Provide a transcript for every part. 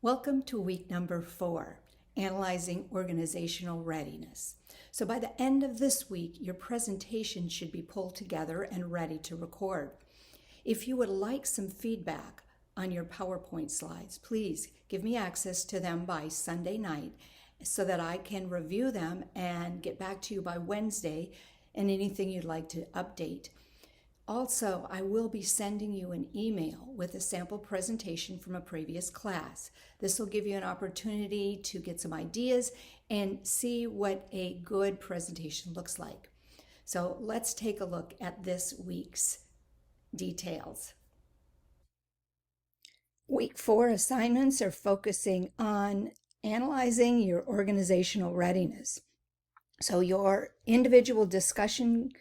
Welcome to week number 4, Analyzing Organizational Readiness. So by the end of this week, your presentation should be pulled together and ready to record. If you would like some feedback on your PowerPoint slides, please give me access to them by Sunday night so that I can review them and get back to you by Wednesday and anything you'd like to update. Also, I will be sending you an email with a sample presentation from a previous class. This will give you an opportunity to get some ideas and see what a good presentation looks like. So let's take a look at this week's details. Week 4 assignments are focusing on analyzing your organizational readiness. So your individual discussion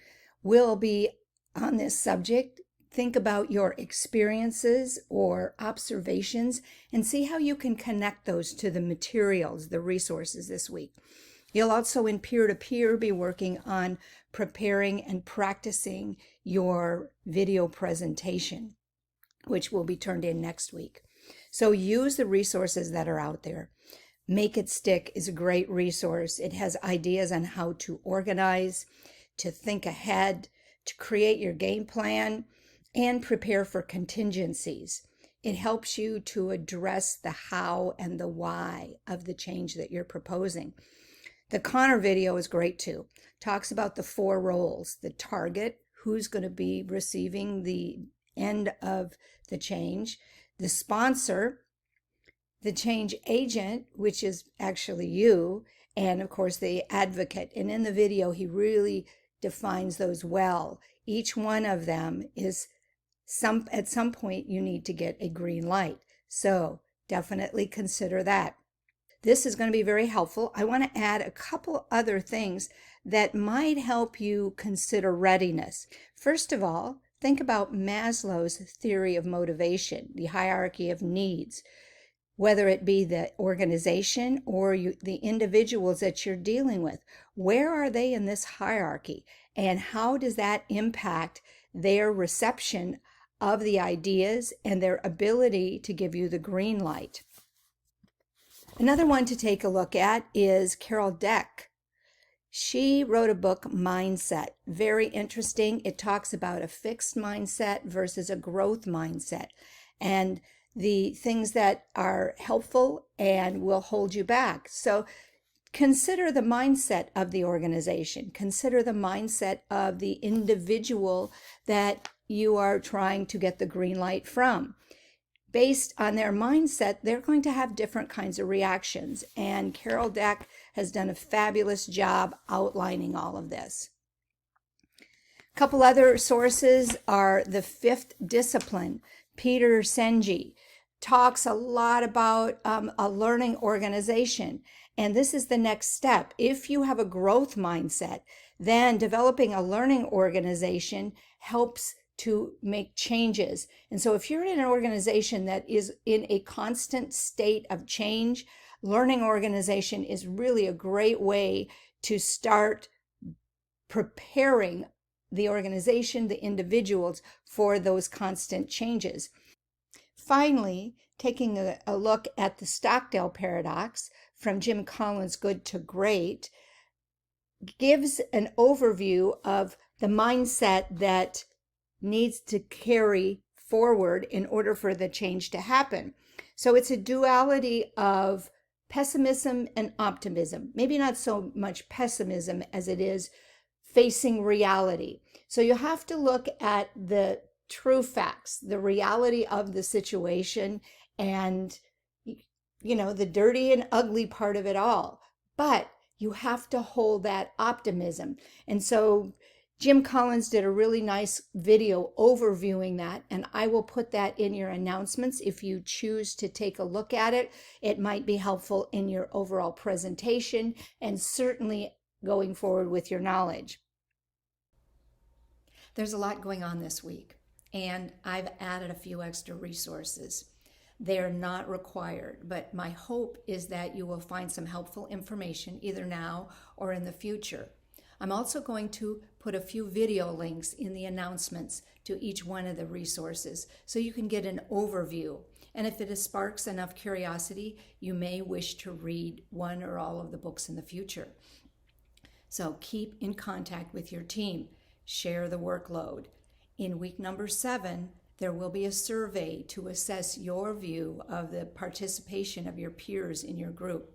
will be on this subject. Think about your experiences or observations and see how you can connect those to the materials, the resources this week. You'll also in peer-to-peer be working on preparing and practicing your video presentation, which will be turned in next week. So use the resources that are out there. Make It Stick is a great resource. It has ideas on how to organize, to think ahead, to create your game plan, and prepare for contingencies. It helps you to address the how and the why of the change that you're proposing. The Connor video is great too. Talks about the 4 roles: the target, who's going to be receiving the end of the change, the sponsor, the change agent, which is actually you, and of course the advocate. And in the video, he really defines those well. Each one of them is at some point you need to get a green light. So definitely consider that. This is going to be very helpful. I want to add a couple other things that might help you consider readiness. First of all, think about Maslow's theory of motivation, the hierarchy of needs. Whether it be the organization or the individuals that you're dealing with. Where are they in this hierarchy? And how does that impact their reception of the ideas and their ability to give you the green light? Another one to take a look at is Carol Dweck. She wrote a book, Mindset. Very interesting. It talks about a fixed mindset versus a growth mindset, and the things that are helpful and will hold you back. So consider the mindset of the organization. Consider the mindset of the individual that you are trying to get the green light from. Based on their mindset, they're going to have different kinds of reactions. And Carol Dweck has done a fabulous job outlining all of this. A couple other sources are the 5th Discipline. Peter Senge talks a lot about a learning organization. And this is the next step. If you have a growth mindset, then developing a learning organization helps to make changes. And so if you're in an organization that is in a constant state of change, learning organization is really a great way to start preparing the organization, the individuals, for those constant changes. Finally, taking a look at the Stockdale paradox from Jim Collins' Good to Great gives an overview of the mindset that needs to carry forward in order for the change to happen. So it's a duality of pessimism and optimism. Maybe not so much pessimism as it is facing reality. So you have to look at the true facts, the reality of the situation, and the dirty and ugly part of it all. But you have to hold that optimism. And so Jim Collins did a really nice video overviewing that, and I will put that in your announcements if you choose to take a look at it. It might be helpful in your overall presentation and certainly going forward with your knowledge. There's a lot going on this week, and I've added a few extra resources. They're not required, but my hope is that you will find some helpful information either now or in the future. I'm also going to put a few video links in the announcements to each one of the resources so you can get an overview. And if it sparks enough curiosity, you may wish to read one or all of the books in the future. So keep in contact with your team. Share the workload. In week number 7, there will be a survey to assess your view of the participation of your peers in your group.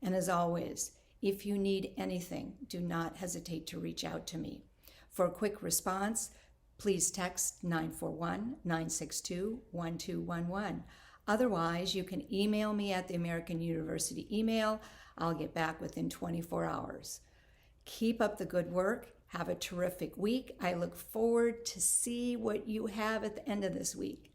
And as always, if you need anything, do not hesitate to reach out to me. For a quick response, please text 941-962-1211. Otherwise, you can email me at the American University email. I'll get back within 24 hours. Keep up the good work. Have a terrific week. I look forward to see what you have at the end of this week.